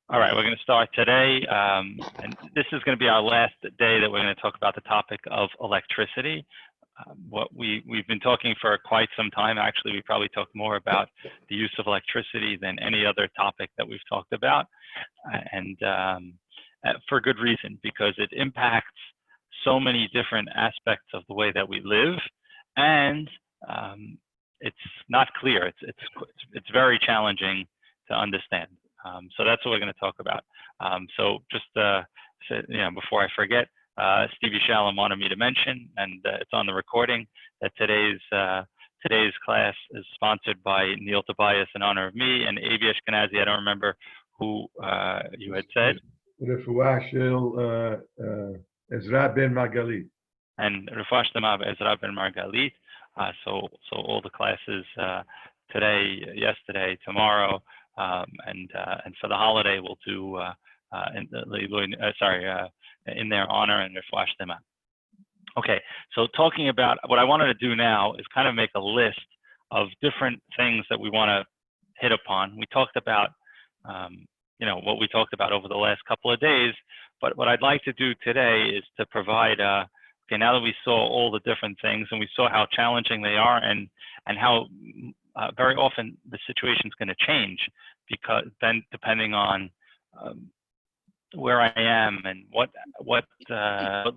All right, we're going to start today, and this is going to be our last day that we're going to talk about the topic of electricity. What we've been talking for quite some time. Actually, we probably talked more about the use of electricity than any other topic that we've talked about, and for good reason, because it impacts so many different aspects of the way that we live, and it's not clear. It's very challenging to understand. So that's what we're going to talk about. So just before I forget, Stevie Shalom wanted me to mention, and it's on the recording, that today's class is sponsored by Neil Tobias in honor of me, and Avi Ashkenazi. I don't remember who you had said. Refuah Shel Ezra ben Margalit. And Refuah Shlema Ezra ben Margalit. So all the classes today, yesterday, tomorrow. And for the holiday, we'll do in their honor and Refuah Shlema. Okay, so talking about what I wanted to do now is kind of make a list of different things that we want to hit upon. We talked about, what we talked about over the last couple of days, but what I'd like to do today is to provide, now that we saw all the different things and we saw how challenging they are and how very often the situation is going to change, because then depending on where I am and what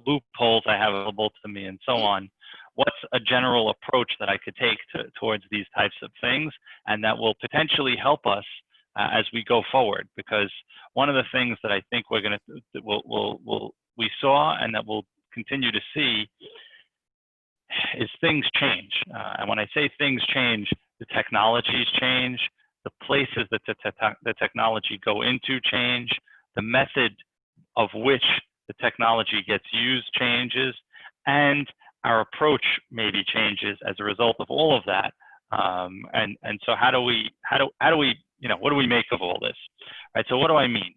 loopholes I have available to me and so on, what's a general approach that I could take towards these types of things, and that will potentially help us as we go forward. Because one of the things that I think we saw and that we'll continue to see is things change. And when I say things change, the technologies change, the places that the technology go into change, the method of which the technology gets used changes, and our approach maybe changes as a result of all of that. And so how do we what do we make of all this? Right. So what do I mean?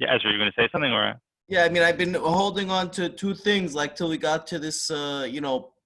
Ezra, you're going to say something, or? Yeah, I mean, I've been holding on to two things, like till we got to this,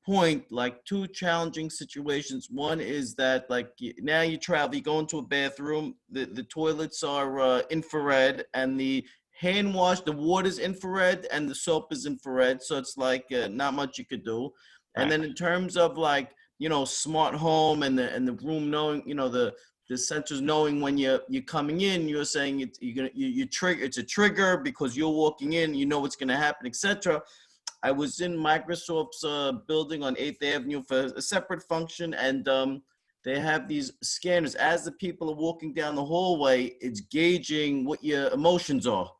point, like two challenging situations. One is that, like, now you travel, you go into a bathroom, the toilets are infrared, and the hand wash, the water's infrared, and the soap is infrared. So it's like not much you could do. And then in terms of, like, smart home and the room knowing, the sensors knowing when you're coming in, you're saying you trigger, it's a trigger because you're walking in, you know what's going to happen, etc. I was in Microsoft's building on 8th Avenue for a separate function, and they have these scanners. As the people are walking down the hallway, it's gauging what your emotions are.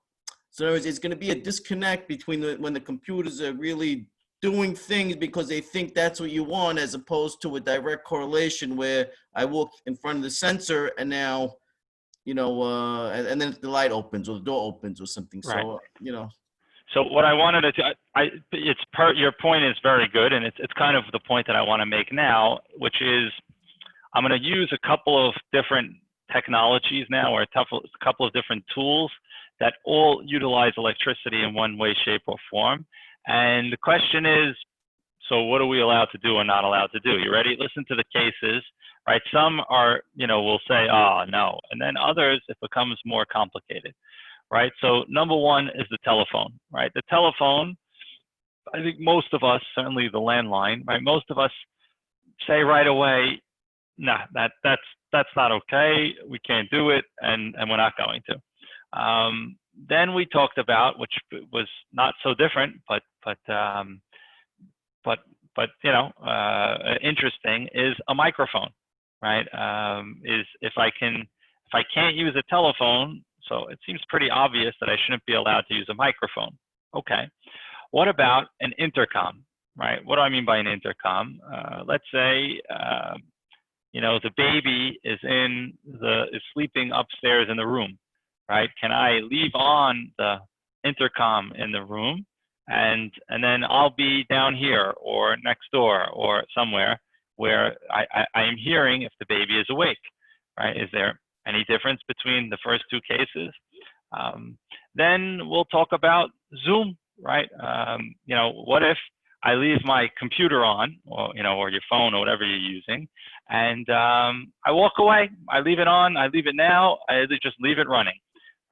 So in other words, it's going to be a disconnect between when the computers are really doing things because they think that's what you want, as opposed to a direct correlation where I walk in front of the sensor and now, and then the light opens or the door opens or something. Right. So, So what I wanted to do, your point is very good, and it's kind of the point that I want to make now, which is I'm going to use a couple of different technologies now, or a couple of different tools that all utilize electricity in one way, shape, or form. And the question is, so what are we allowed to do or not allowed to do? You ready? Listen to the cases, right? Some are, will say, oh, no. And then others, it becomes more complicated, right? So number one is the telephone, right? The telephone, I think most of us, certainly the landline, right? Most of us say right away, nah, that's not okay. We can't do it, and we're not going to. Then we talked about, which was not so different, but interesting, is a microphone, right? Is if I can't use a telephone, so it seems pretty obvious that I shouldn't be allowed to use a microphone. Okay, what about an intercom, right? What do I mean by an intercom? Let's say the baby is sleeping upstairs in the room. Right? Can I leave on the intercom in the room, and then I'll be down here or next door or somewhere where I am hearing if the baby is awake, right? Is there any difference between the first two cases? Then we'll talk about Zoom, right? What if I leave my computer on, or your phone or whatever you're using, and I walk away. I leave it on. I leave it now. I just leave it running.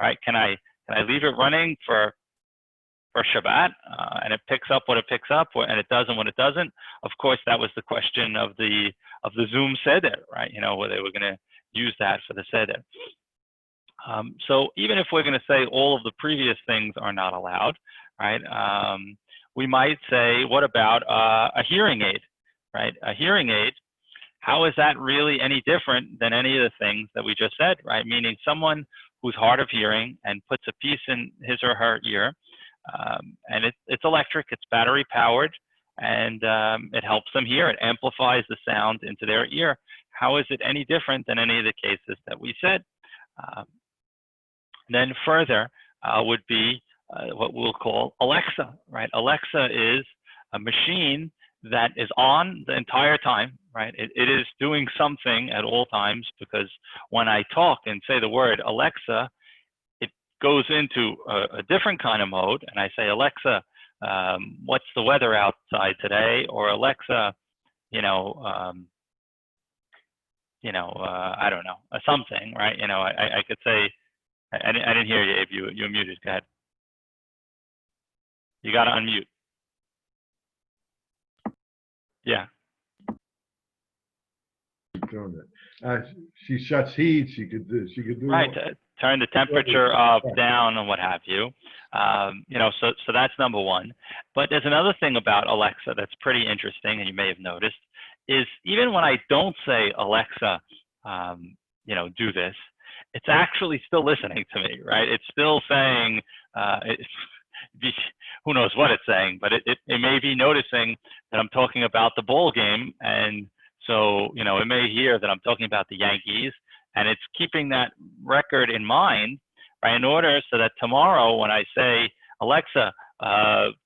right? Can I leave it running for Shabbat, and it picks up what it picks up, and it doesn't what it doesn't? Of course, that was the question of the Zoom seder, right? You know, where they were going to use that for the seder. So even if we're going to say all of the previous things are not allowed, right? We might say, what about a hearing aid, right? A hearing aid, how is that really any different than any of the things that we just said, right? Meaning someone who's hard of hearing and puts a piece in his or her ear, and it's electric, it's battery powered, and it helps them hear, it amplifies the sound into their ear. How is it any different than any of the cases that we said? Then further would be what we'll call Alexa, right? Alexa is a machine that is on the entire time, right? It is doing something at all times, because when I talk and say the word Alexa, it goes into a different kind of mode, and I say, Alexa, what's the weather outside today? Or Alexa, I don't know, something, right? You know, I could say, I didn't hear you, Abe. You're muted. Go ahead. You got to unmute. Yeah. She shuts heat. She could do. Right. Turn the temperature up, down, and what have you. So that's number one. But there's another thing about Alexa that's pretty interesting, and you may have noticed, is even when I don't say Alexa, do this, it's actually still listening to me, right? It's still saying, who knows what it's saying, but it may be noticing that I'm talking about the ball game, and so, it may hear that I'm talking about the Yankees, and it's keeping that record in mind, right, in order so that tomorrow when I say, Alexa,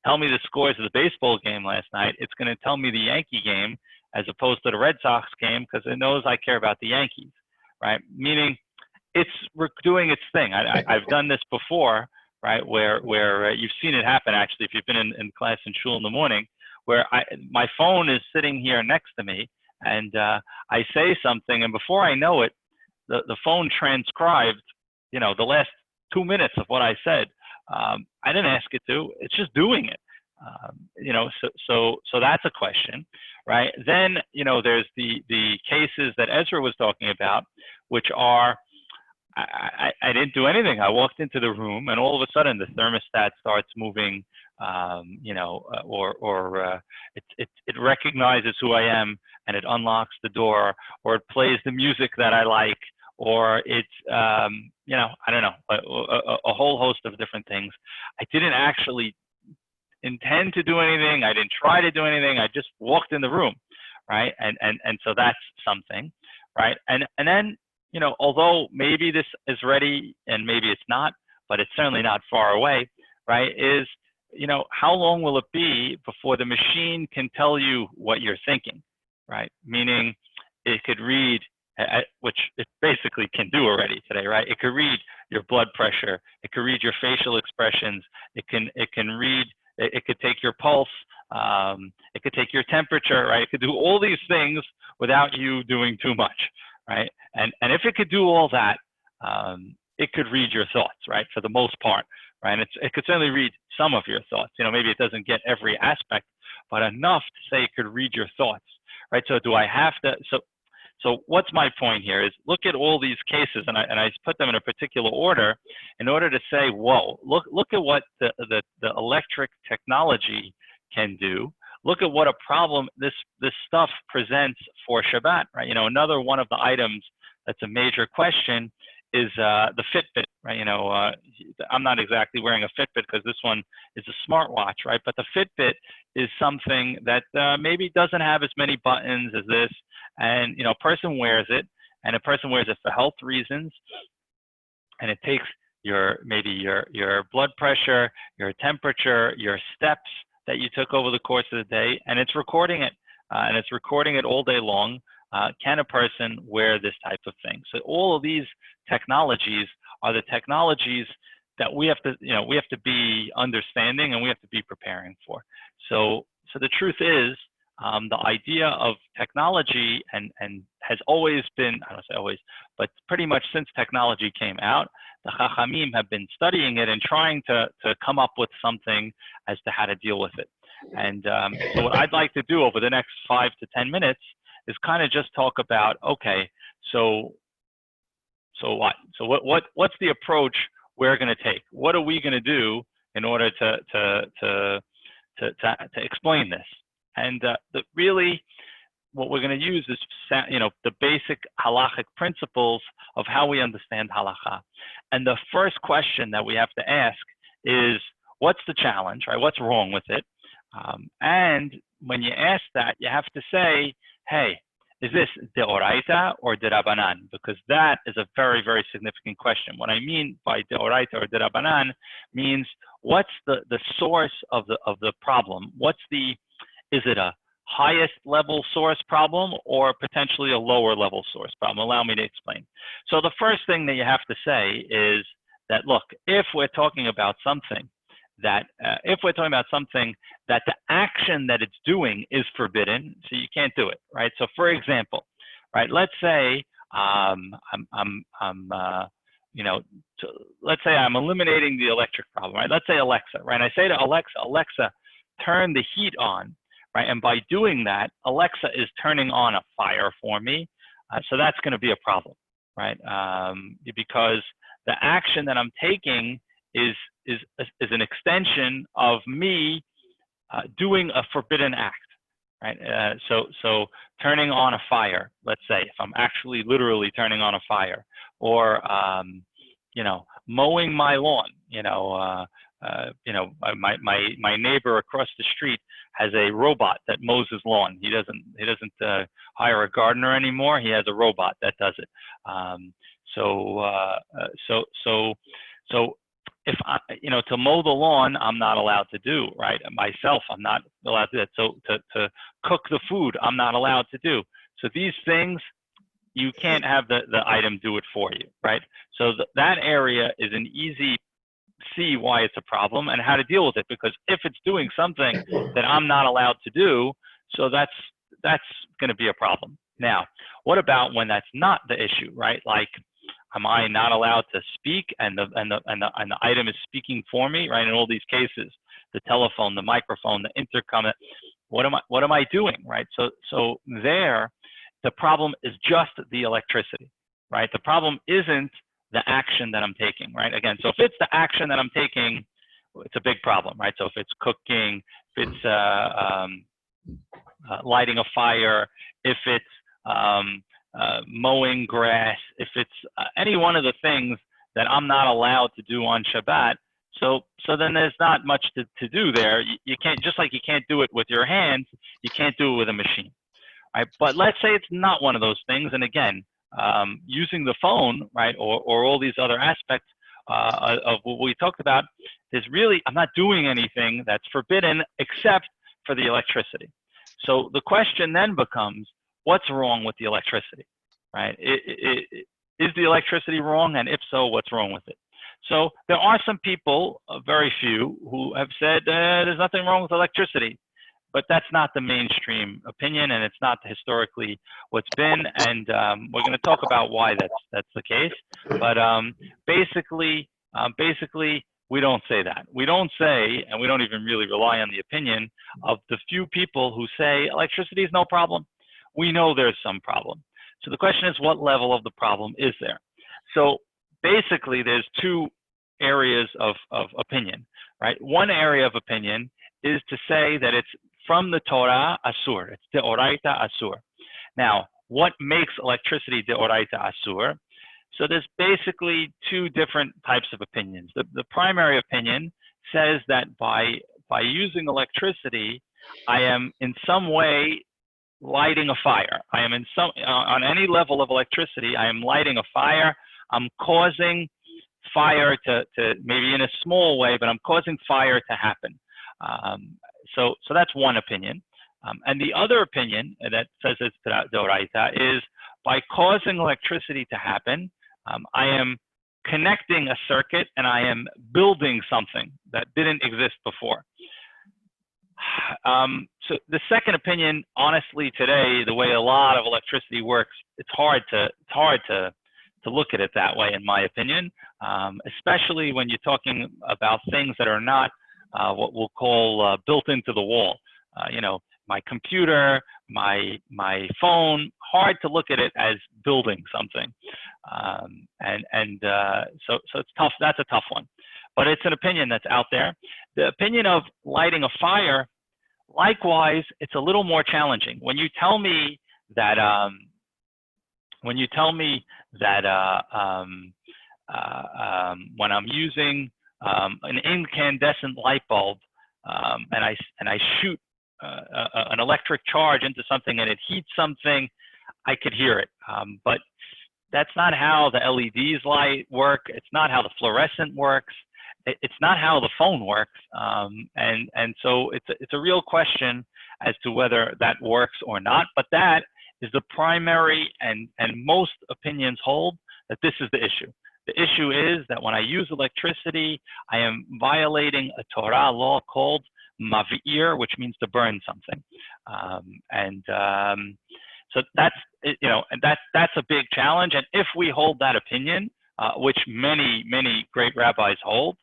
tell me the scores of the baseball game last night, it's going to tell me the Yankee game as opposed to the Red Sox game, because it knows I care about the Yankees, right? Meaning it's doing its thing. I've done this before, right, where you've seen it happen, actually, if you've been in class in shul in the morning, where my phone is sitting here next to me, and I say something, and before I know it, the phone transcribed, the last 2 minutes of what I said. I didn't ask it to. It's just doing it. So that's a question, right? Then, there's the cases that Ezra was talking about, which are, I didn't do anything. I walked into the room, and all of a sudden the thermostat starts moving, it recognizes who I am, and it unlocks the door, or it plays the music that I like, or it's, I don't know, a whole host of different things. I didn't actually intend to do anything. I didn't try to do anything. I just walked in the room, right? And so that's something, right? And then, although maybe this is ready and maybe it's not, but it's certainly not far away, right, is, how long will it be before the machine can tell you what you're thinking, right? Meaning it could read, which it basically can do already today, right? It could read your blood pressure. It could read your facial expressions. It can read, it could take your pulse. It could take your temperature, right? It could do all these things without you doing too much, right? And if it could do all that, it could read your thoughts, right? For the most part, right? And it could certainly read some of your thoughts. Maybe it doesn't get every aspect, but enough to say it could read your thoughts, right? So do I have to? So what's my point here is look at all these cases, and I put them in a particular order in order to say, whoa, look at what the electric technology can do. Look at what a problem this stuff presents for Shabbat, right? Another one of the items that's a major question is the Fitbit, right? I'm not exactly wearing a Fitbit because this one is a smartwatch, right? But the Fitbit is something that maybe doesn't have as many buttons as this, and a person wears it, and a person wears it for health reasons, and it takes your blood pressure, your temperature, your steps that you took over the course of the day, and it's recording it, and it's recording it all day long. Can a person wear this type of thing? So all of these technologies are the technologies that we have to be understanding, and we have to be preparing for. So the truth is, the idea of technology and has always been, I don't say always, but pretty much since technology came out, the Chachamim have been studying it and trying to come up with something as to how to deal with it. And so what I'd like to do over the next 5 to 10 minutes is kind of just talk about, okay, so what? So what's the approach we're going to take? What are we going to do in order to explain this? And really, what we're going to use is, the basic halachic principles of how we understand halacha. And the first question that we have to ask is, what's the challenge, right? What's wrong with it? And when you ask that, you have to say, hey, is this deoraita or derabanan? Because that is a very, very significant question. What I mean by deoraita or derabanan means, what's the source of the problem? Is it a highest level source problem or potentially a lower level source problem? Allow me to explain. So the first thing that you have to say is that, look, if we're talking about something that the action that it's doing is forbidden, so you can't do it, right? So for example, right, let's say let's say I'm eliminating the electric problem, right? Let's say Alexa, right? I say to Alexa, turn the heat on, right? And by doing that, Alexa is turning on a fire for me. So that's going to be a problem, right? Because the action that I'm taking is an extension of me doing a forbidden act, right? So turning on a fire, let's say, if I'm actually literally turning on a fire, or mowing my lawn. My neighbor across the street has a robot that mows his lawn. He doesn't hire a gardener anymore. He has a robot that does it. So if to mow the lawn, I'm not allowed to do, right? Myself, I'm not allowed to do that. So to cook the food, I'm not allowed to do. So these things, you can't have the item do it for you, right? So that area is an easy see why it's a problem and how to deal with it, because if it's doing something that I'm not allowed to do, so that's going to be a problem. Now, what about when that's not the issue, right? Like, am I not allowed to speak and the item is speaking for me, right? In all these cases, the telephone, the microphone, the intercom, what am I doing, right? So there, the problem is just the electricity, right? The problem isn't the action that I'm taking, right? Again, so if it's the action that I'm taking, it's a big problem, right? So if it's cooking, if it's lighting a fire, if it's mowing grass, if it's any one of the things that I'm not allowed to do on Shabbat, so then there's not much to do there. You can't, just like you can't do it with your hands, you can't do it with a machine, right? But let's say it's not one of those things, and again, using the phone, right, or all these other aspects of what we talked about, is really, I'm not doing anything that's forbidden except for the electricity. So the question then becomes, what's wrong with the electricity, right? Is the electricity wrong? And if so, what's wrong with it? So there are some people, very few, who have said there's nothing wrong with electricity. But that's not the mainstream opinion, and it's not historically what's been. And we're going to talk about why that's the case. But basically, we don't say that. We don't say, and we don't even really rely on the opinion of the few people who say electricity is no problem. We know there's some problem. So the question is, what level of the problem is there? So basically, there's two areas of opinion, right? One area of opinion is to say that it's from the Torah, asur. It's deoraita asur. Now, what makes electricity deoraita asur? So there's basically two different types of opinions. The primary opinion says that by using electricity, I am in some way lighting a fire. I am on any level of electricity, I am lighting a fire. I'm causing fire to maybe in a small way, but I'm causing fire to happen. So that's one opinion. And the other opinion that says it's deoraita is by causing electricity to happen, I am connecting a circuit and I am building something that didn't exist before. So the second opinion, honestly, today, the way a lot of electricity works, it's hard to look at it that way, in my opinion, especially when you're talking about things that are not what we'll call built into the wall. My computer, my phone, hard to look at it as building something. So it's tough. That's a tough one. But it's an opinion that's out there. The opinion of lighting a fire, likewise, it's a little more challenging. When you tell me that when I'm using an incandescent light bulb and I shoot an electric charge into something and it heats something, I could hear it. But that's not how the LEDs light work. It's not how the fluorescent works. It's not how the phone works. And so it's a real question as to whether that works or not. But that is the primary, and most opinions hold that this is the issue. The issue is that when I use electricity, I am violating a Torah law called mav'ir, which means to burn something. So that's, and that's a big challenge. And if we hold that opinion, which many great rabbis hold,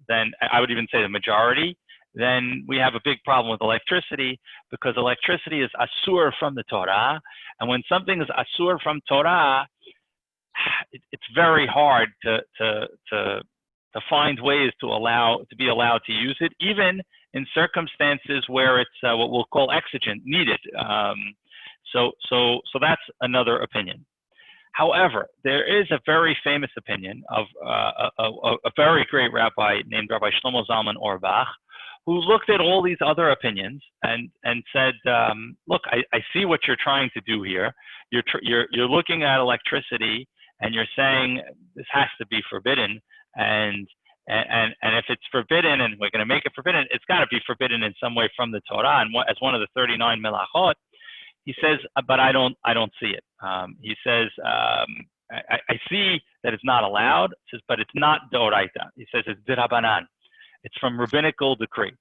then I would even say the majority, then we have a big problem with electricity, because electricity is asur from the Torah. And when something is asur from Torah, it's very hard to find ways to be allowed to use it, even in circumstances where it's what we'll call exigent, needed. So that's another opinion. However, there is a very famous opinion of a very great rabbi named Rabbi Shlomo Zalman Auerbach, who looked at all these other opinions and said, look, I see what you're trying to do here. You're looking at electricity and you're saying this has to be forbidden, and if it's forbidden and we're going to make it forbidden, it's got to be forbidden in some way from the Torah and as one of the 39 melachot. He says, but I don't see it. He says, I see that it's not allowed. He says, but it's not d'oraita. He says it's d'rabanan. It's from rabbinical decree,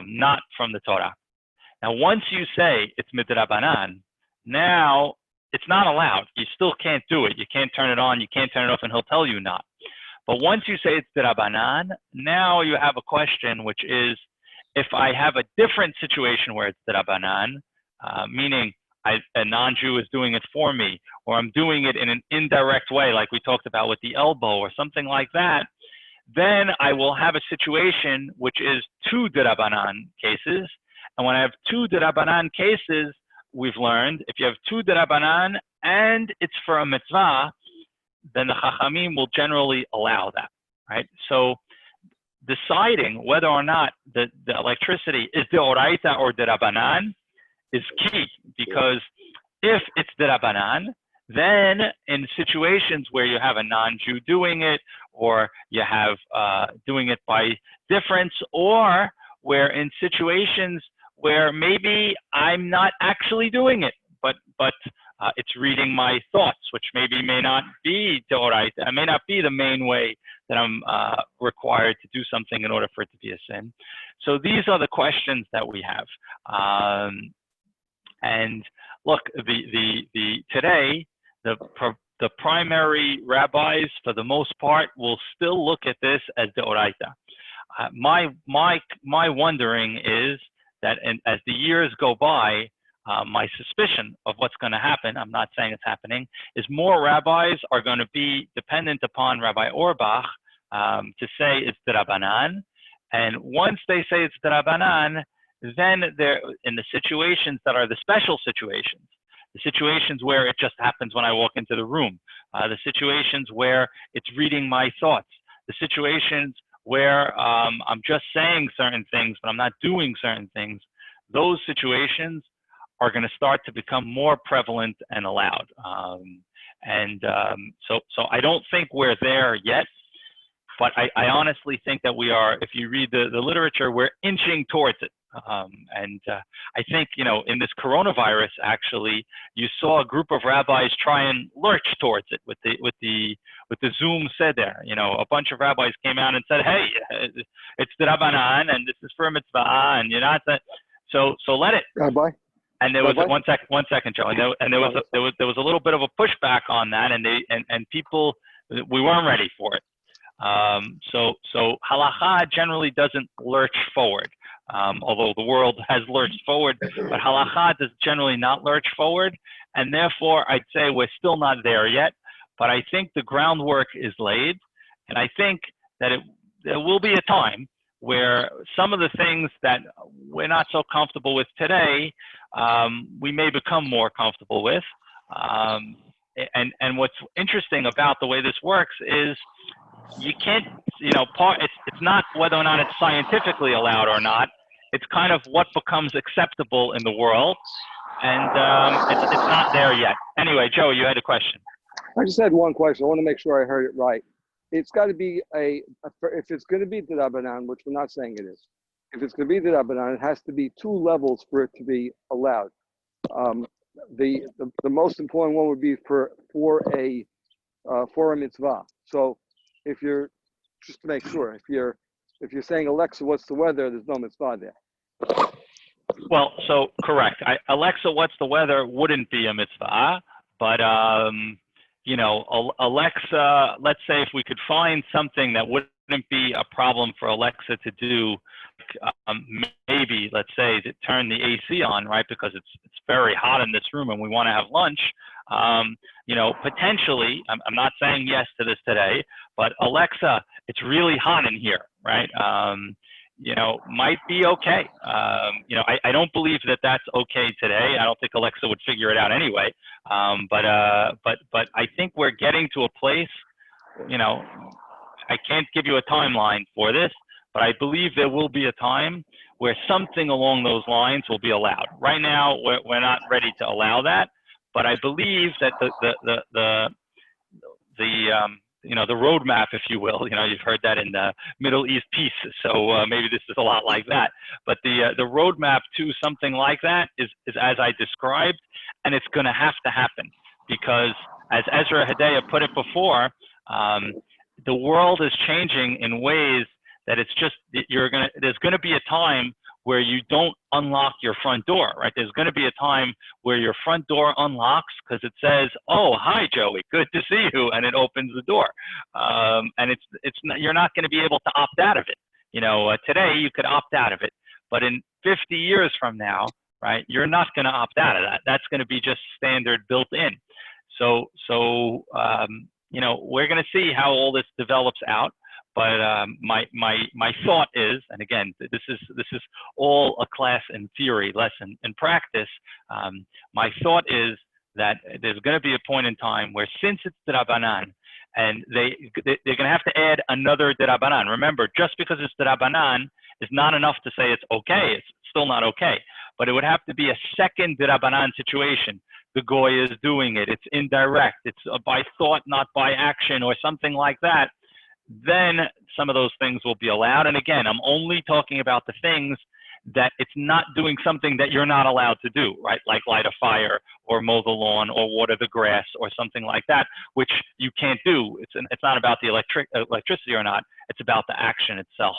not from the Torah. Now, once you say it's midrabanan, now it's not allowed. You still can't do it. You can't turn it on. You can't turn it off, and he'll tell you not. But once you say it's d'rabanan, now you have a question, which is, if I have a different situation where it's d'rabanan, meaning a non-Jew is doing it for me, or I'm doing it in an indirect way, like we talked about with the elbow or something like that, then I will have a situation which is two d'rabanan cases. And when I have two d'rabanan cases, we've learned, if you have two d'rabanan and it's for a mitzvah, then the Chachamim will generally allow that, right? So deciding whether or not the electricity is d'oraita or d'rabanan is key, because if it's d'rabanan, then in situations where you have a non-Jew doing it, or you have doing it by difference, or where in situations where maybe I'm not actually doing it, but it's reading my thoughts, which may not be d'oraita. It may not be the main way that I'm required to do something in order for it to be a sin. So these are the questions that we have. And look, today, the primary rabbis, for the most part, will still look at this as d'oraita. My wondering is that as the years go by, my suspicion of what's going to happen, I'm not saying it's happening, is more rabbis are going to be dependent upon Rabbi Auerbach to say it's d'rabanan. And once they say it's d'rabanan, then they're in the situations that are the special situations, the situations where it just happens when I walk into the room, the situations where it's reading my thoughts, the situations where I'm just saying certain things, but I'm not doing certain things. Those situations are going to start to become more prevalent and allowed. So I don't think we're there yet, but I honestly think that we are. If you read the literature, we're inching towards it. I think, in this coronavirus, actually, you saw a group of rabbis try and lurch towards it with the Zoom seder. A bunch of rabbis came out and said, "Hey, it's the Rabbanan, and this is for a mitzvah, and you're not that." So let it. Rabbi. And there was one second, Joe, and there was a little bit of a pushback on that, and people, we weren't ready for it. So halacha generally doesn't lurch forward, although the world has lurched forward, but halacha does generally not lurch forward, and therefore I'd say we're still not there yet. But I think the groundwork is laid, and I think that there will be a time where some of the things that we're not so comfortable with today, we may become more comfortable with. And what's interesting about the way this works is you can't, it's not whether or not it's scientifically allowed or not. It's kind of what becomes acceptable in the world, and it's not there yet. Anyway, Joe, you had a question. I just had one question. I want to make sure I heard it right. It's got to be if it's going to be d'Rabbanan, which we're not saying it is. If it's going to be d'Rabbanan, it has to be 2 levels for it to be allowed. The most important one would be for a mitzvah. So if you're, just to make sure, if you're saying, Alexa, what's the weather? There's no mitzvah there. Well, so correct. Alexa, what's the weather? Wouldn't be a mitzvah, but Alexa, let's say if we could find something that wouldn't be a problem for Alexa to do, maybe, let's say, to turn the AC on, right? Because it's very hot in this room and we want to have lunch. Potentially, I'm not saying yes to this today, but Alexa, it's really hot in here, right? Might be okay. I don't believe that that's okay today. I don't think Alexa would figure it out anyway. But I think we're getting to a place, I can't give you a timeline for this, but I believe there will be a time where something along those lines will be allowed. Right now, we're not ready to allow that, but I believe that the roadmap, if you will, you've heard that in the Middle East peace, so maybe this is a lot like that. But the roadmap to something like that is as I described, and it's going to have to happen because, as Ezra Hedaya put it before, the world is changing in ways that it's just there's going to be a time where you don't unlock your front door, right? There's going to be a time where your front door unlocks because it says, "Oh, hi, Joey, good to see you," and it opens the door. And you're not going to be able to opt out of it. Today you could opt out of it, but in 50 years from now, right, you're not going to opt out of that. That's going to be just standard built in. So we're going to see how all this develops out. But my thought is, and again, this is all a class in theory, lesson in practice. My thought is that there's going to be a point in time where, since it's d'Rabbanan, and they're going to have to add another d'Rabbanan. Remember, just because it's d'Rabbanan is not enough to say it's okay. It's still not okay. But it would have to be a second d'Rabbanan situation. The goy is doing it. It's indirect. It's by thought, not by action, or something like that. Then some of those things will be allowed. And again, I'm only talking about the things that it's not doing something that you're not allowed to do, right? Like light a fire or mow the lawn or water the grass or something like that, which you can't do. It's not about the electricity or not. It's about the action itself.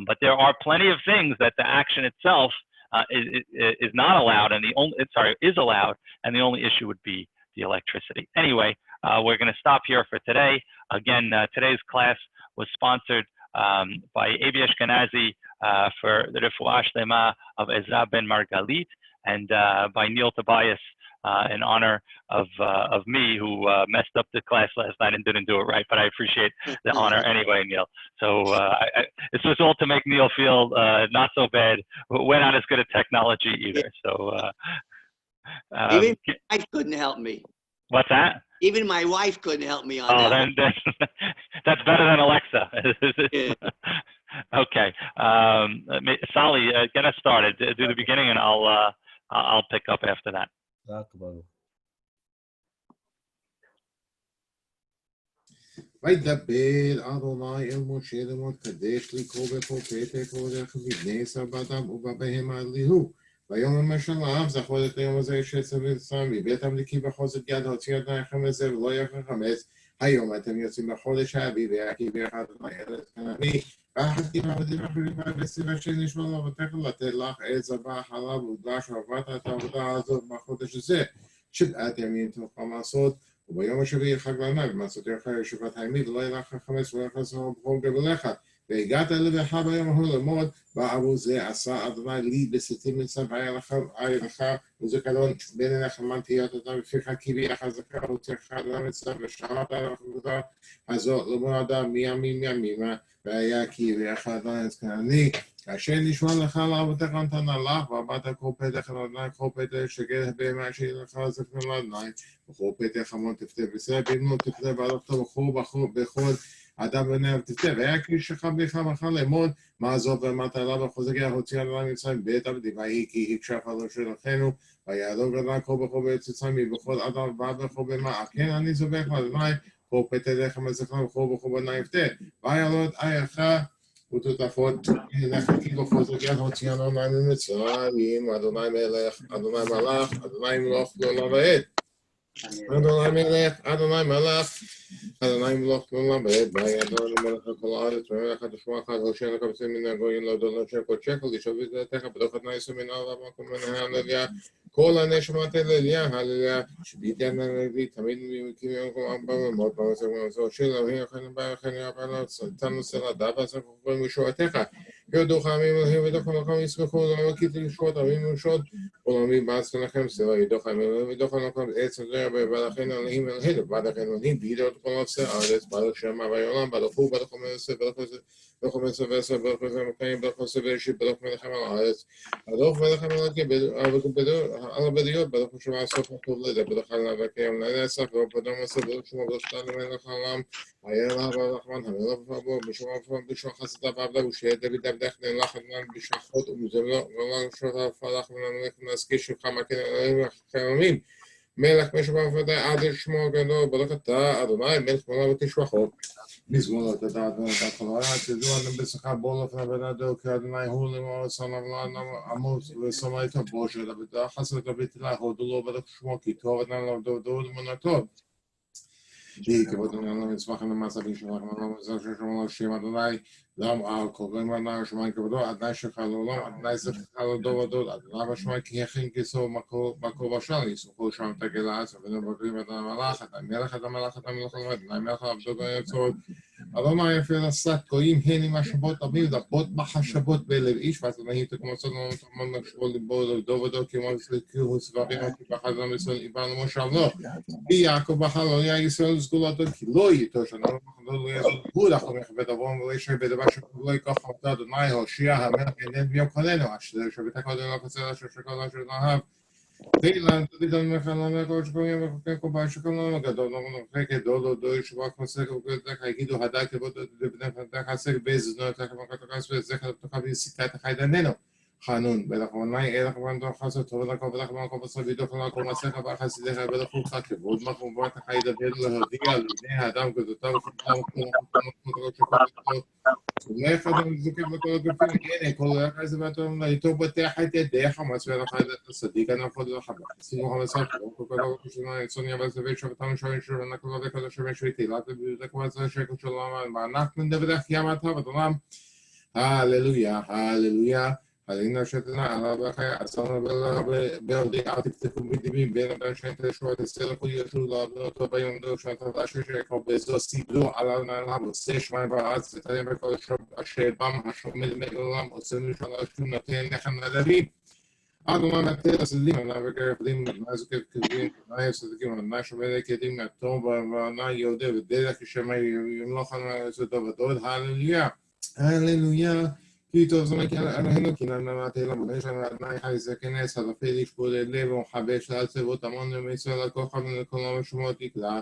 But there are plenty of things that the action itself is not allowed, and is allowed, and the only issue would be the electricity. Anyway, we're going to stop here for today. Again, today's class was sponsored by Abi Ashkenazi for the Refuah Shlema of Ezra ben Margalit, and by Neil Tobias in honor of me, who messed up the class last night and didn't do it right. But I appreciate the honor anyway, Neil. So this was all to make Neil feel not so bad. We're not as good at technology either. So even my wife couldn't help me. What's that? Even my wife couldn't help me on that. Then that's better than Alexa. Yeah. Okay, Sally, get us started. Do the beginning, and I'll pick up after that. וידבר אדוני אל משה לאמור קדש לי כה וכה פתק הולך לבני עשיו באדם ובבהמה ליהו ויאמר משלם זכור את היום הזה שאצל מצרים והבאתם לי כי בחוזק יד הוציא ידייכם לזה ולא יהיה חמץ היום אתם יוצאים בחודש האביב ויקיב אדוני ארץ כנעני ואחדים עבדים אחרים והגסים אשר נשמע לאבותיך לתת לך עץ הבא חלב ודבש ועבדת את העבודה הזאת בחודש הזה 7 ימים תוכל לעשות וביום השביעי חג לענה ומעשותיך ישיבת העמית לא יהיה לך חמץ ולא יחסר בכל גבליך והגעת לביתך ביום ההוא ללמוד בעבור זה עשה אדוני לי בסתים מצב והיה לך וזיכרון בין עיניך מנתיות אדם בפיך כי בי החזקה הוצאך למצב ושמעת לך עבודה הזאת ללמוד אדם מימים ימימה והיה כי יביאך אדוני את כנעני כאשר נשמע לך לאבותיך נתנה לך ועבדת כל פתח לאדוני כל פתח שגר בהמה שיהיה לך זכרון לאדוני וכל פתח המון תפתה בסדר ואם לא תפתה והלכת בכל אדם בני תפתה והיה כי שכב בך מחר לאמוד מה זאת ומה תעלה וחוזקיה הוציאה אדוני מצרים בית עבדי ויהי כי הקשח לו של אחינו ויעלו גדלה כל בכל בארץ מצרים בכל אדם ועד בכל במה כן אני זובח לאדוני כל פתח לך מזכרון וכל בכל בנה יפתה ויעלו את אייך ותותפות לך כי בחוזקיה הוציאה אדוני ממצרים אדוני מלך אדוני מלך אדוני מלוך לעולם ועד אדוני מלך אדוני מלך אדוני מלוך לעולם ועד ויהי אדוני מלך כל הארץ ומלך תשמע אחד הושע לך בצל מן הגויים לאדוני אשר קודשך לשבת דעתך בתוך אדוני מן העולם מקום מן ההללויה כל הנשמות הללויה הללויה שביתי הנביא תמיד מקים יום כל עם במות במסך במסך של אלוהים לכן בארכן יעבר צאנו סלע דבס וחברים משועתך יודוך עמים אלוהים ודוך המקום ישמחו ולא מקיתי לשפוט עמים ולשוד עולמי בעצת לכם סלע יודוך עמים אלוהים ודוך המקום עץ הזרע ובלכן אלוהים אלוהים ובלכן אלוהים בידות כל נושא הארץ בלך שם הווי עולם בלכו בלך ומנסה בלך ומנסה ועשר בלך וזה מקיים בלך ומנסה וראשית בלך מלכם על הארץ בלך מלכם אלוהים על הבדיות בלך ושמע סוף הטוב לידה בלך על נבקיים לנסח ובדם עשה בלך שמו בלך שתן למלך העולם היה לה ברחמן המלך ובו בשמע ופעם בשמע חסדה ועבדה ושיהיה דוד עבדך נלך אדנן בשחרות ומזמלו ולא שתה פלח ונמלך ונזכי שלך מכן אלוהים החלמים מלך משבע ופדי עד שמו הגדול בלך אתה אדוני מלך מלך ותשבחו מזמור את הדעת ולדעת חלויה תדעו אדם בשכר בוא לפני בנדו כי אדוני הוא למור סלם לעמוס וסלם איתו בושר לבדה חסר דוד תלה הודו לו בלך שמו כי טוב אדנן לעבדו דוד ומונתו יהי כבוד אדוני לא מצמח למעשה בשלח מלא מזל ששמו לו שם אדוני לם על קובעים אדוני שמיים כבודו אדוני שלך לעולם אדוני זכך לדור ודור אדוני בשמיים כי יכין כיסו מקור בשל יסוכו שם תגל הארץ ונבגרים אדוני מלאך אדוני מלך אדוני מלך אדוני מלך אדוני מלך עבדו אדוני יצוד אדוני יפה לשק גויים הן עם השבות אביב לבות מחשבות בלב איש ואדוני תקום עצות לנו תאמון מחשבות ליבו לדור ודור כמו הוא סבבים כי בחד לנו ישראל איבנו מושב לו כי יעקב בחר לא יהיה ישראל סגולתו כי לא יתוש אדוני לא יהיה זכות אחר מכבד אברהם ולא ישב בדבר שלא ייקח עבדה אדוני הושיע המלך ינן ביום חלנו אשר שבית הקודם לא חסר אשר שקול אשר נאהב תהילה תגיד על מלך למלך עוד שקולים וחוקי קובה שקולים הגדול לא מנוחקת דודו דוי שבוע כמסק וגדלך יגידו הדי כבוד לבני פנתך עסק באזזנות לך מלכת הכס וזכר לפתוחה וסיתה את החי דננו חנון בלך ומנאי אלך ובנתו חסר טוב לך ובלך ובנקו בסוף וידוך לך כל מסך ובחסידך ובלך ובך כבוד מח ובנת החי דבר להודיע לבני האדם גדותיו וחוקם ולך אדם זוקף לכל הגופים הנה כל לך איזה ואתם איתו בטח את ידיך מצווה לך את הסדיק הנפוד לך סימו המסך כל כך כשנה יצוני אבל זה שבתם שווים שווים נקלו וקדוש שווים שווים תהילת ובדקו זה שקל של עולם ואנחנו נדבדך ימת אדונם הללויה הללויה הלינה שתנה עליו אחרי עצרנו בעובדי אל תפתחו בדיבים בין אדם שאין תשוע תסתר לכל ישו לעבוד אותו ביום דור שאתה תשע שכל באזור סידור עליו נעליו עושה שמיים בארץ ותרים בכל אשר בם השומד מעולם עושה משל השום נותן לחם ללבים אדוני נתן הסדים עליו וגרפדים נזוקת כזבים עיני הסדקים עיני שומד כדים מהתום ועיני יהודה ודרך כשמי ימלוך עליו יסודו ודוד הללויה הללויה כי טוב זמן כי אלוהינו כי נמתי למונה שלנו אדוני חי זקנס הלפי לשפוד את לב ומחבש של צוות המון ומישראל הכוכב ולכל המשמעות יקלע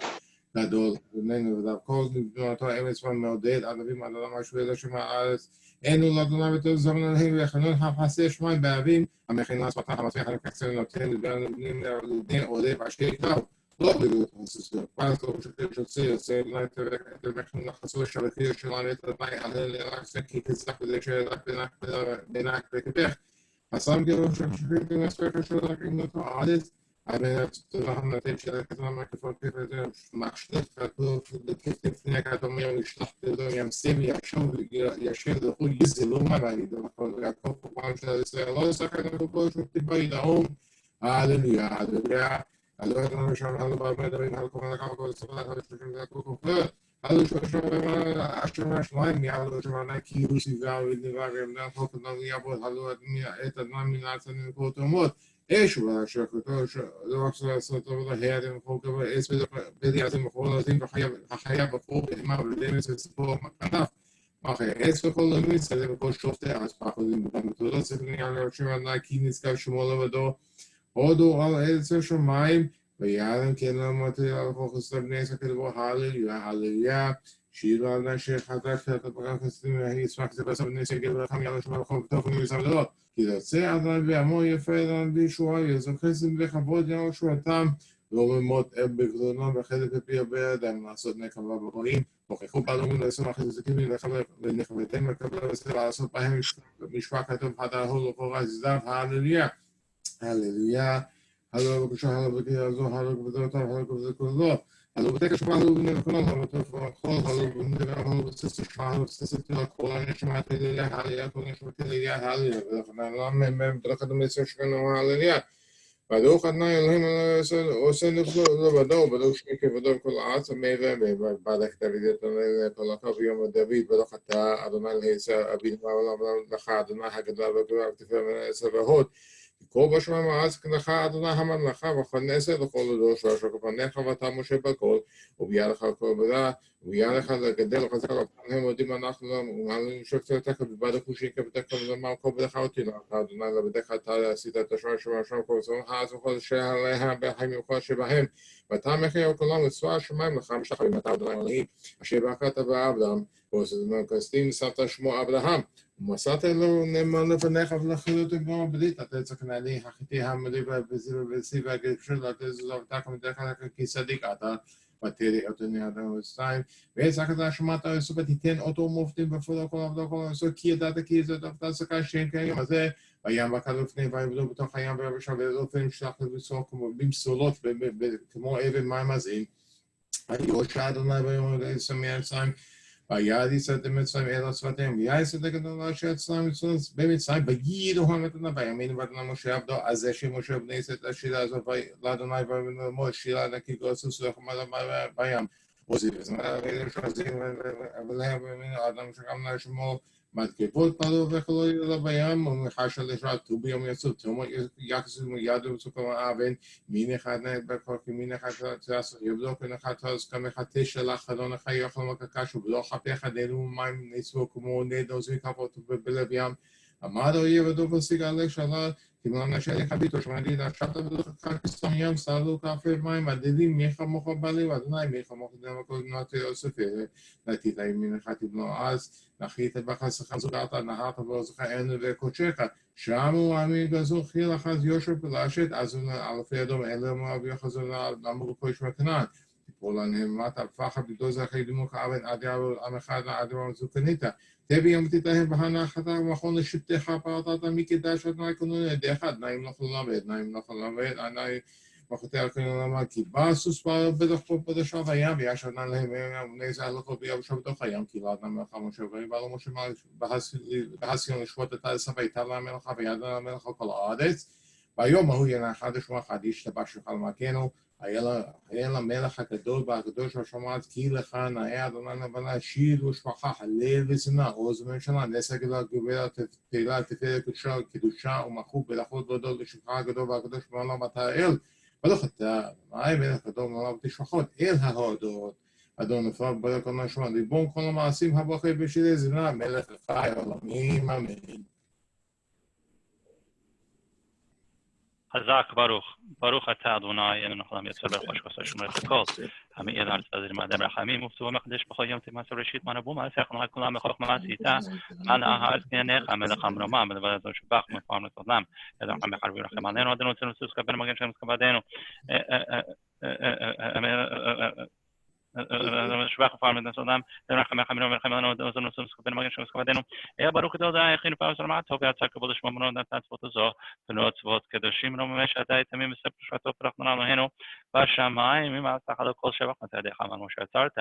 גדול בנינו ודרכו לבנותו אמץ ומעודד ערבים עד אדם השווה לשם הארץ אינו לאדוני וטוב זמן אלוהים וחנון חפשי שמיים באבים המכין לעצמך המצמיח לקצר נותן לבני עודף אשר יקרב לא בגלות חסוסו, פרס לא שקר שוצא יוצא את המכין לחסו שבקיר שלנו את אדוני עלה לרקסה כי תצלח בזה שרק בנק וכתך. הסם גרום שפשפית במספר של רק עם אותו עדס Aber zu machen natürlich mal gefragt, machst du das gibt mir gerade mir geschlacht, wir haben sehen ja schon ja schön der Hund ist so mal bei der Kopf war schon sehr los, da kann du bloß mit bei da um. Halleluja, halleluja. Also dann schon hallo bei mir da in Halko so da schon da Kopf. Hallo schon mal schleim ja hallo schon mal Kiru sie war in der Wagen da hoffen dann ja wohl hallo mir etwas mal mir nachsehen Kotomot. ايش ولا شكوتوش لوقت صوت ولا هير فوق اسم بدي لازم اقول لازم بحياه بفوق ما بدي فوق ما اخي اسم كل من سلم كل شفته از باخذ بمثلا سلمي على شو انا كينيس كاف شمال ودو هودو على اسم شو مايم ويعلم كلمات الفوق السبنيس كده هاليلويا شيرا نشي خطر تبقى خستم هي اسمك بس الناس يقول لهم يلا شو خوف تاخذ من زملات כי יוצא אדם בעמו יפה אדם בישועה, יזום חסד וכבוד יום שורתם, לא ממות בגזונם וחלק בפי הרבה אדם, לעשות נקבה ברואים, הוכחו בעלומים לעשות החזקים ונכבתם לקבל לעשות בהם משפט כתוב חדהו לכאורה זזב, הללויה, הללויה, הלו בקשה, הלו בקשה זו, הלו בקשה, הלו בקשה כולו, הלו בתקש מה הלו בני וכולם, הלו בתפחול, הלו בני הלו בסיס שמה, הלו בסיס כל הנשמה תליליה, הליה, כל נשמה תליליה, הליה, ולכן ברכת המסר שלנו, הליה. ברוך אדוני אלוהים עושה נפלו לבדו, ברוך שמי כבודו כל הארץ המעבר, וברך דוד אדוני כל הכבוד ביום דוד, ברוך אתה אדוני לעשר אבינו לעולם לך, אדוני הגדול והגדול, תפארת והוד. כל בשמיים הארץ לך אדוני הממלכה וכנסת לכל הדור שאשר כפניך ואתה משה בכל וביאה לך כל ברא וביאה לך לגדל לחזק על הפנים מודים אנחנו ומעלים שופטך בבד חושי כבדך ולמר כל בדך אותי לך אדוני לבדך אתה עשית את השמיים שבשם כל זמן הארץ וכל שעליה בחיים וכל שבהם ואתה מחיה וכולם לצבא השמיים לך משתחווים אתה אדוני אלוהים אשר ברכת באברהם ועושה כסתים נשאת שמו אברהם ומסעת לו נאמן לפניך ולחילוט גם בלית אתה צקנה לי החיתי המלי ובסי והגפשו לתת זובתה כמדך כי צדיק אתה ותראי אותני אדם ושתיים ויצחק את השמעת היסו ותיתן אותו מופתים בפולו כל עבדו כל היסו כי ידעת כי יזאת אבטה סקה שאין כיום הזה וים וקל לפני ויבדו בתוך הים ויבשה ולאופן שלח לבסול כמו במסולות כמו אבן מים עזים היושע אדוני ביום יסמי ארציים ויעד יצאת מצרים אל השפתיהם ויעשת הגדול אשר אצלם במצרים וידעו המתנה ויאמינו באדוני משה עבדו אז זה שמשה בני ישראל את השירה הזאת לאדוני ולמוד שירה נקי גוסוס וחמד בים עוזי וזמן שעזים ולהם אדם שגם לשמו מתקפות פעלו וכלו ידע בים ומחש על ישרת וביום יצאו תומו יחסו מיד ובצוקו האבן מין אחד נהד בכוח מין אחד תעשו יבדוק ונחת תעסקם אחד תשלח אדונך יאכל מקקש ובלא חפך נדו מים נסבו כמו נד עוזבי כפות בלב ים עמד אויב ודוב וסיג עלי שלה כמלם נשאר יחביתו שמעדי נשבת ודוחק כסתם ים סעלו כפה מים עדידים מיכה מוכה בלב אדוני מיכה מוכה דם הכל נעתי אוספי נתית ימין אחד תבנו אז נחית בחסך זוגת נהרת ועוזך אין וקודשך שמו עמי גזו חיל אחז יושר פלשת אז אלפי אדום אלה מואב יחזון נמור קוש וכנען תיפול עליהם מטה פחד בדוז אחרי דמוך אבן עד יעבור עם אחד עד יעבור זוקניתה תבי יום תתאהם בהנחתה ומכון לשבטך פרטת מקדש עד נאי כנון ידיך נאים לך ללמד נאים לך ללמד ענאי מחותי על כנון למה כי בא סוס פעל בדח פה בדשב הים ויש עדן להם בני זה הלכות ביבשה בתוך הים כי לעדנה מלכה משה ובא משה בהסיון לשפוט את הסף הייתה למלכה וידע למלכה כל הארץ ביום ההוא ינחד שמו אחד ישתבח שלך למכנו היה למלך הגדול והקדוש השמעת כי לך נאה אדוני לבנה שיר ושמחה הלל ושנאה עוז וממשלה נשא גדולה גברה תהילה תפארת קדושה ומלכות מלכות והודות לשמך הגדול והקדוש מעולם אתה האל ברוך אתה נאה מלך גדול מעולם תשמחות אל ההודות אדון נפרד ברוך הנשמה ריבון כל המעשים הבוקר בשירי זמנה מלך חי עולמים אמן חזק ברוך אתה אדוני אין נחלם יצא ברוך שכוסה שומר את הכל המאיר על צדדים מאדם רחמים ובצורה מקדש בכל יום תמאס ראשית מנבו מעשיך נראה כולם מכוח מעשיתה מנה הארץ עניינך המלך המרומה מלבד זאת שבח מפעם לתודלם ידעך מחרבי רחם עלינו עדינו אצלנו סוס כבן מגן שם סקבדנו שבח ופעם את נסודם, ונרחם יחמינו ונרחם לנו ונוזם נוסום סקופן מגן שם סקופתנו, ברוך תודה הכינו פעם זרמה טוב ויצא כבוד לשמו מנו נתן צוות הזו, תנו צוות קדושים לא ממש עדי תמים וספר שבתו פרחנו לנו בשמיים ממעל תחת כל שבח מתעדיך אמרנו שיצרת,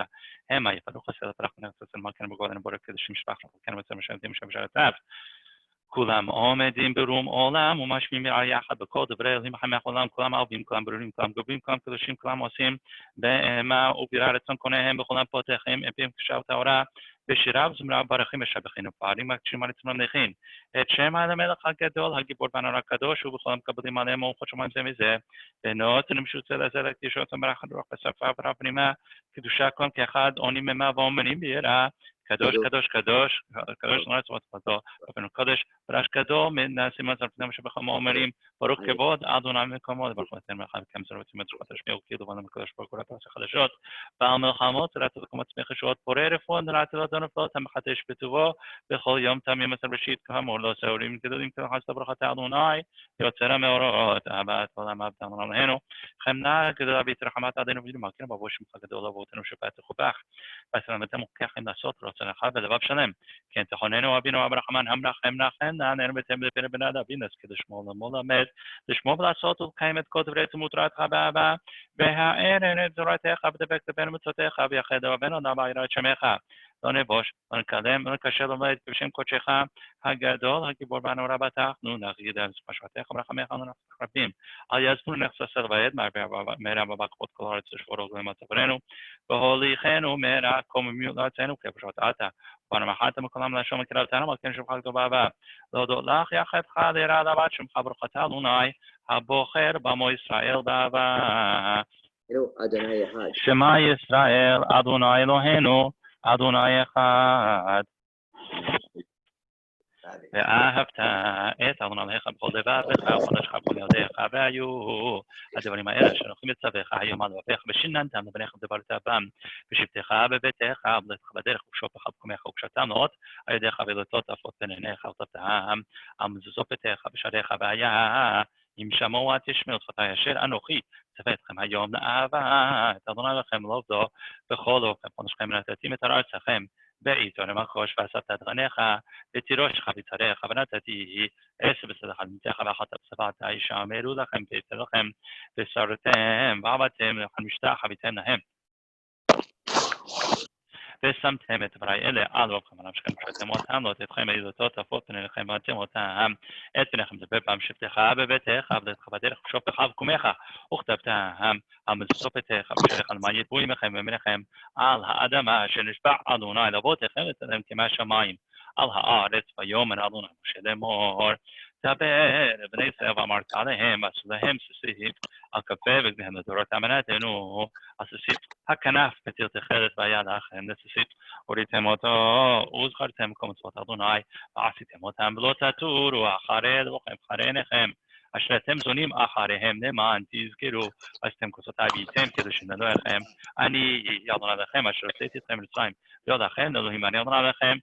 המה יפלוך הסדר פרחנו נצא מלכנו בגודל בורק קדושים שבח וכן וצא משלטים שבשלטיו כולם עומדים ברום עולם ומשמיעים על יחד בכל דברי אלוהים החמך עולם, כולם אהובים, כולם ברורים, כולם גובים, כולם קדושים, כולם עושים בהמה וביראה רצון קונאיהם, בכולם פותחים, אפיהם קדושה וטהרה, בשירה וזמרה ברכין ושבחין ופערים מקדשים על עצמם לכין. את שם המלך הגדול, הגיבור והנורא הקדוש, ובכולם מקבלים עליהם מלכות שמיים זה מזה, ונותנים שוצא לזה לקדישות ומרח רוח בשפה ורב פנימה, קדושה כולם כאחד, עונים ממה ואומרים ביראה. קדוש, קדוש, קדוש, קדוש נורא צוות פתו, רבנו קדוש, ברש גדול, מנסים את זרפתם שבכם אומרים, ברוך כבוד, אדוני מקומו, ברוך מתן מלכה וכם זרוצים את זכות השמיעו, כאילו בנו מקדוש ברוך הוא לפרס החדשות, בעל מלחמות, ראית לקום עצמך ישועות, פורה רפואה, ראית לדון נפלות, המחדש בטובו, בכל יום תמים מסר בראשית, כאמור, לא שעורים גדולים, כחסת ברוכת אדוני, יוצר המאורות, הבאת עולם אבדם עולמנו, חמנה גדולה בהתרחמת עדינו ולמכן, בבוא שמך גדול אבותינו שפעת חובך, ואתם מוכחים לעשות רוצה אחד ולבב שלם, כן תכוננו אבינו אברחמן המרחם נחן, נעננו בתם לפני בני אבינס, כדי שמו למד, לשמו ולעשות ולקיים את כל דברי תמות רעתך באהבה, והארן את זורתך ודבק בבין מצותיך, ויחד רבנו נבע יראת שמך, לא נבוש, לא נקדם, לא נקשר למד בשם קודשך הגדול, הגיבור והנורא בטחנו, נגיד על משפטך וברחמך אנו רבים, על יעזבו נחססר ועד, מהרה בבקחות כל הארץ שפורות למצברנו, והוליכנו מהרה קוממיות לארצנו כפשוט עתה, ונמחת מכולם לשום מקרבתנו, על כן שמך גדול באהבה, להודות לך יחדך ליראה לבת שמך ברוכת אדוני, הבוחר במו ישראל באהבה. אדוני אחד. שמע ישראל, אדוני אלוהינו, אדוני אחד. ואהבת את אדוני אלוהיך בכל לבבך ובכל כל ילדיך, והיו הדברים האלה אשר הולכים בצווך היום על לבביך ושיננתם לבניך ודברת בם בשבתך בביתך ובלתך בדרך ובשופך ובקומך וקשתם לאות על ידיך ולטות עפות בין עיניך ותתם על מזוזות ביתך בשעריך והיה אם שמוע תשמעו חטאי אשר אנוכי צווה אתכם היום לאהבה את אדוני אלוהיכם לעובדו בכל אופן פונשכם ונתתים את ארצכם בעיתו למקוש ועשת את גניך ותירושך בצריך ונתתי עשר בסדך על מתך ואחת בסבת האישה אמרו לכם ויצא ושרתם ועבדתם לכם משטח חביתם להם ושמתם את דברי אלה על רובכם על נפשכם ושאתם אותם לא תתכם עדותות עפות פניכם ואתם אותם את פניכם דבר פעם שבתך בביתך ולתך בדרך ושופך וקומך וכתבתם על מזוזות ביתך ושלך על מה ידבו עמכם ומניכם על האדמה שנשבע אדוני לאבותיכם לתתם כמשמיים על הארץ ויאמר אדוני משה לאמור דבר בני ישראל ואמרת עליהם ועשו להם סיסית על כפה וגניהם לדורות אמנתנו הסיסית הכנף בתיר תכלת ויד לכם לסיסית הוריתם אותו וזכרתם כל מצוות אדוני ועשיתם אותם ולא תטורו אחרי אלוהיכם אחרי עיניכם אשר אתם זונים אחריהם למען תזכרו ועשיתם כוסותי ואיתם כדי שנדעו לכם אני אדוני לכם אשר הוצאתי אתכם ממצרים ויודעכם אלוהים אני אדוני לכם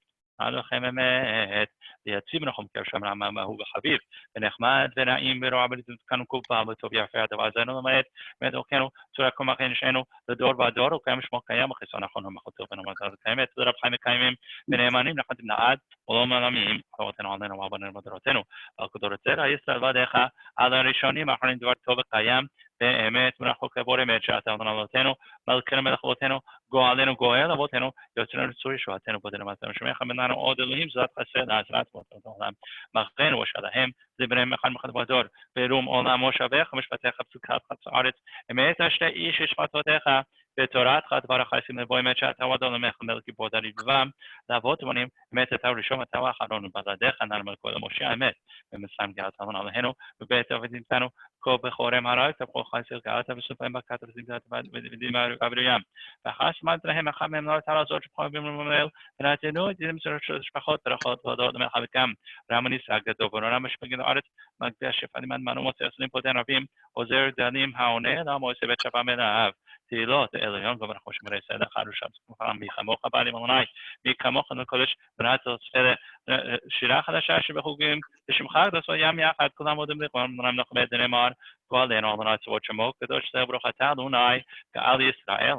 לכם אמת, ויציב נחום כרשם רעמה הוא וחביב, ונחמד ונעים ורוע ולתקנו קופה וטוב יפה הדבר הזה למד, ודרכנו צורה קומה חנשנו לדור ועדור, וקיים שמו קיים, וחיסון נכון ומחותו ונאמרת קיימת, ורב חיים מקיימים, ונאמנים נחדים לעד, ולא מלמים, חורתנו עלינו ועבדנו בדורותינו, על כדורתנו ישראל ועדיך, על הראשונים האחרונים דבר טוב וקיים, באמת ורחוק עבור אמת שאתה אדוני אלוהינו מלכנו מלך אבותינו גואלנו גואל אבותינו יוצרנו לצור ישועתנו בודנו מעשינו שמך בננו עוד אלוהים זולת חסד לעזרת אבותינו העולם מלכנו ושלהם זבריהם אחד בדור ברום עולם מושבך ומשפטיך פסוקת חץ הארץ אמת אשרי איש ישפטותיך בתורתך דברך עשים לבוא אמת שאתה ועד עולמך מלך גיבור דוד בבם לאבות אמונים אמת אתה ראשון אתה האחרון ובלעדיך נען מלכו למשה האמת ומסיים גאלת אדוני אלוהינו ובית עבדינו כל בכורם הרג תבחור חייסר גאלת וסופרים בקת וזיגת ודין אברהם ואחר שמעת להם אחד מהם לא הייתה לעזור שפחו בממלל ונתנו את דינים של שפחות ברכות והודות למלך וקם רם הניסה הגדול ורם משפגין הארץ מגביה שפנים מנו מוצא עשרים פוטן רבים עוזר דנים העונה לעמו יסבט שפה מלאב תהילות אליון וברכו שמרי סדר חרושם ספורם מי כמוך בעלים אדוני מי כמוך נקודש בנתו ספר שירה חדשה שבחוגים בשמך הקדוש ים יחד כולם מודים לך ונרם נחמד נאמר גואלנו אדוני צבאות שמו קדוש זה ברוך אתה אדוני גאל ישראל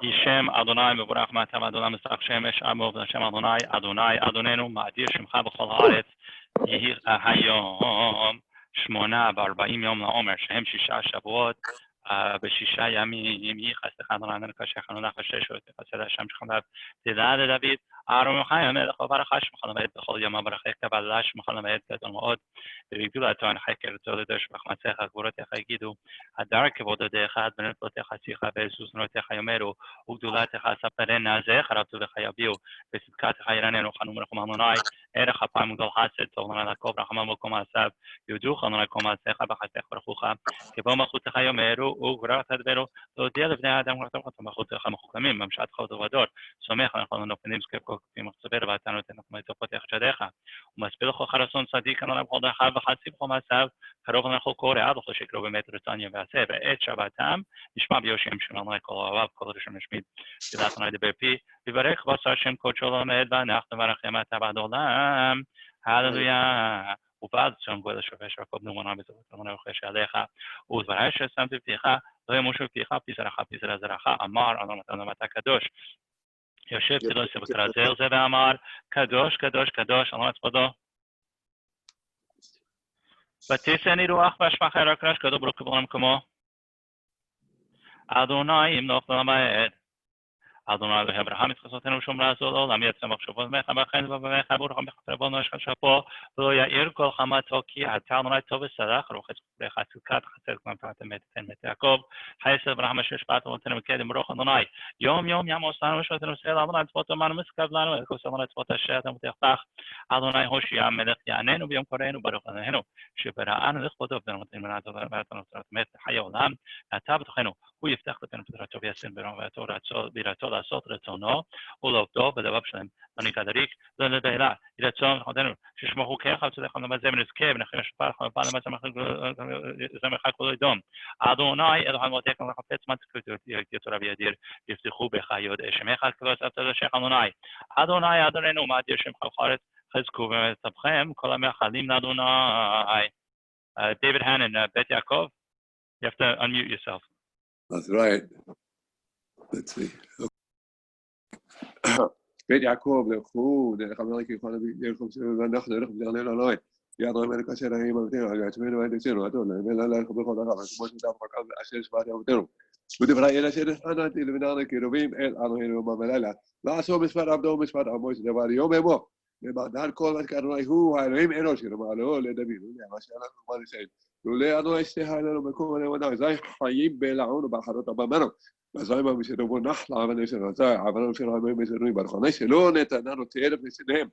Yishem Adonai mevorach ma'atam Adonai mesach shemesh amov Hashem Adonai Adonai Adonenu ma'adir shemcha b'chol haaretz yehi hayom 48 yom la'omer shehem 6 shavuot ב6 ימים ייחסך אדוני ענן כשכנו לך שש ותחסד השם שלך תדע לדוד אהרון חי המלך וברכה שמך למד בכל יום ברכך ועלה שמך למד גדול מאוד ובגדולתו הנחי קרצו לדוש בחמצך גבורתך יגידו הדר כבוד ידיך עד בנפלותיך שיחה בסוס נורתך יאמרו וגדולתך ספרנה זכר עבדך יביאו וצדקתך ירננו חנו מרחם אדוני ערך אפיים וגדול חסד טוב לנו לעקוב רחמם במקום מעשיו יודוך לנו כל מעשיך בחסדך ברכוך כבוא מלכותך יאמרו וגברת תדברו להודיע לבני האדם ורחמתם מלכותך מחוכמים ממשלתך ודור סומך אנחנו נופנים זקפו כפי מחצבר ואתנו תנקום לתופתך שדיך ומסביר לך חרסון צדיק אנו לבכל דרכיו וחצי בכל מעשיו קרוב אנחנו קורא עד לכל שקרו באמת רצון ועשה ואת שבתם נשמע ביושים שלנו כל אוהב כל ראשון משמיד תדעתנו לדבר פי ויברך בשר שם קודשו למד ואנחנו נברכם אתה בעד עולם הללויה ובעד שם גואל השופש וקוב נאמונה בזאת נאמונה וחש עליך ודברי ששמתי בפיך לא ימושו בפיך פיזרך פיזר זרעך אמר אדון נתן למטה קדוש יושב תלוש בקרזל זה ואמר קדוש קדוש קדוש אלוהים צפדו ותישני רוח ואשמח רק רש קדוש ברוך הוא בעולם כמו אדוני ימלוך ולמד אדוני אלוהי אברהם יצחקנו שום לעשות עולם יצא מחשבות ממך וכן ובמך ברוך מחתרבון נשכת שפו ולא יאיר כל חמתו כי אתה אדוני טוב וסלח רוחץ לך צדקת חסד כלם תן מת יעקב חסד אברהם אשר שפעת ונתן מקדם ברוך אדוני יום יום יעמוס לנו ושותנו סלע אדוני צפות אמנו מסקב לנו את כוס אדוני צפות אשר אתה מותח בך אדוני הושיע מלך יעננו ביום קוראנו ברוך אדוננו שבראנו לכבודו ונותן מנעתו ואתנו מת חיי עולם אתה בתוכנו הוא יפתח לפנינו פתרתו ויעשם בירתו לעשות רצונו ולעובדו בלבב שלהם אני כדריק לבהלה ירצון חודנו ששמו חוקיך וצדק למזה ונזכה ונחיה שפר חמפה למחק ולא ידום אדוני אלוהים מותק לחפץ מצקות יצורה וידיר יפתחו בך יודעי שמך כבוס אבטר לשך אדוני אדוננו מעד ישם חלחרת חזקו ומצבכם כל המאחלים לאדוני David Hannon, Bet Yaakov, you have to unmute yourself. That's right. Let's see. בית יעקב לכו דרך המלך יוכל דרך ואנחנו נלך בגלל אלוהי יד רמל כאשר היינו אבותינו על עצמנו ועד אצלנו אדון ולא לך בכל דבר כמו שדף מקם אשר שפעת אבותינו ודברי אל אשר נתתי לבננו קרובים אל אלוהינו בלילה לעשו משפט עבדו ומשפט עמו שדבר יום אמו למען כל מה שקראנו הוא האלוהים אנושי למעלו לדוד מה שאנחנו מה נסיים לולא אדוני שתהיה לנו מקום הנאמנה זי חיים בלעון ובחרות הבמנו אז מה משדבו נחלה ונשאר זה אבל של הימים מזרונים ברחוני שלא נתננו תערף מסניהם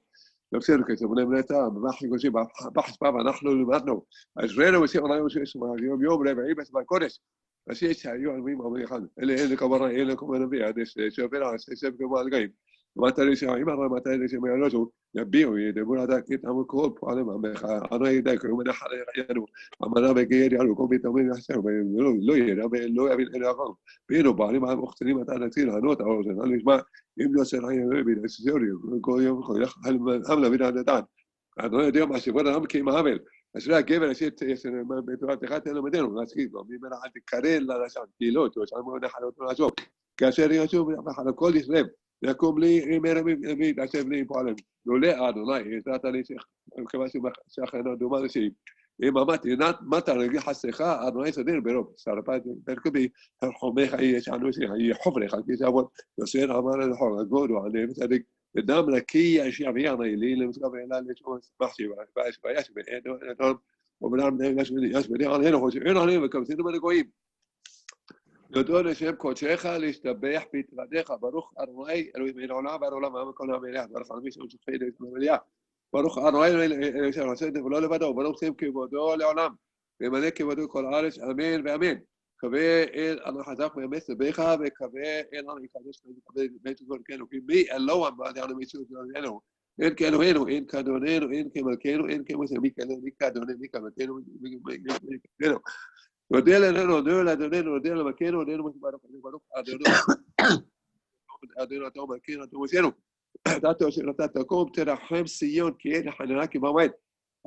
נפסיר כסבונים נתה במחי גושי בחספה ואנחנו למדנו אז ראינו וסיע עלינו שיש יום רביעי בסבל קודש ושיש היו עלמים עמי אחד אלה כברה אלה כמו נביא עד ששבר עשב כמו אלגאים ומתי לשעים אבל מתי לשמענו יביאו ידברו עד כתאמו כל פועלים עמך אנו ידע קרום נחל ידענו אמנה בגיר יעלו כל מתאמים יחסר ולא ידע ולא יבין אלה אחר בינו בעלים המוחצנים אתה נציל ענות האוזן אני אשמע אם לא סלע ירבי לסיזורי כל יום חולך המלה בין הנדן אנו יודע מה שבוד העם כי מעבל אשר הגבר אשר בתורת אחד תלמדנו להסכים לו ממנה אל תקרן לרשם קהילות או שלמו נחלות לעשוב כאשר ישוב על הכל ישלם יקום לי מי תעשב לי פועלם לולא אדוני יתרת לי כמה שאחרנו דומה לשאי אם אמרתי מתה רגל חסכה אדוני סדיר ברוב סרפת תרקבי הרחומך ישענו שיחוף לך כי זה עבוד יוסר אמר לחור הגודו עליהם צדיק ודם לקי ישעביה לי למסקב אלה לשמוע מחשיבה ויש באדון ובנם יש בני עלינו חושבים עליהם וכמסינו בנגועים יודו לשם קודשך להשתבח בתרדיך ברוך אדוני אלוהים מן העולם ועד העולם העם כל המלך ברוך על מי שמשפחי למליאה ברוך אדוני אלוהים של הסדר ולא לבדו ברוך שם כבודו לעולם ומלא כבודו כל הארץ אמן ואמן קווה אל אנו חזק באמת סבך וקווה אל אנו יקדש בית וברכנו כי מי אלוהם בעד אנו מישהו אלוהינו אין כאלוהינו אין כאדוננו אין כמלכנו אין כמוסר מי כאדוננו מי כמלכנו מי כאדוננו נודה לנו, נודה לאדוננו, נודה למכנו, נודה ברוך אדונו אתה ומכנו, אתה ומסנו. אתה אשר אתה תקום, תרחם ציון, כי אין חננה כמועד.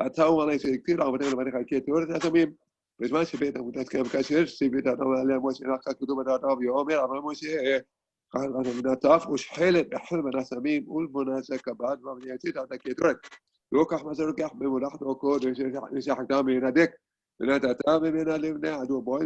אתה ומלא שכתיר עבדנו לבניך, כי תאורת התמים. בזמן שבית עמותת כאשר סיבית אדם עליה משה, נחכה כתוב בדעתיו, ואומר, אבל משה, נטף ושחלת בחל מנסמים, ולבונס כבד, ומניעצית אתה כתורת. לא כך מה זה לוקח במונחת או קוד, ושחקתם מנדק. ונתתה ממנה לבני עדו בוי,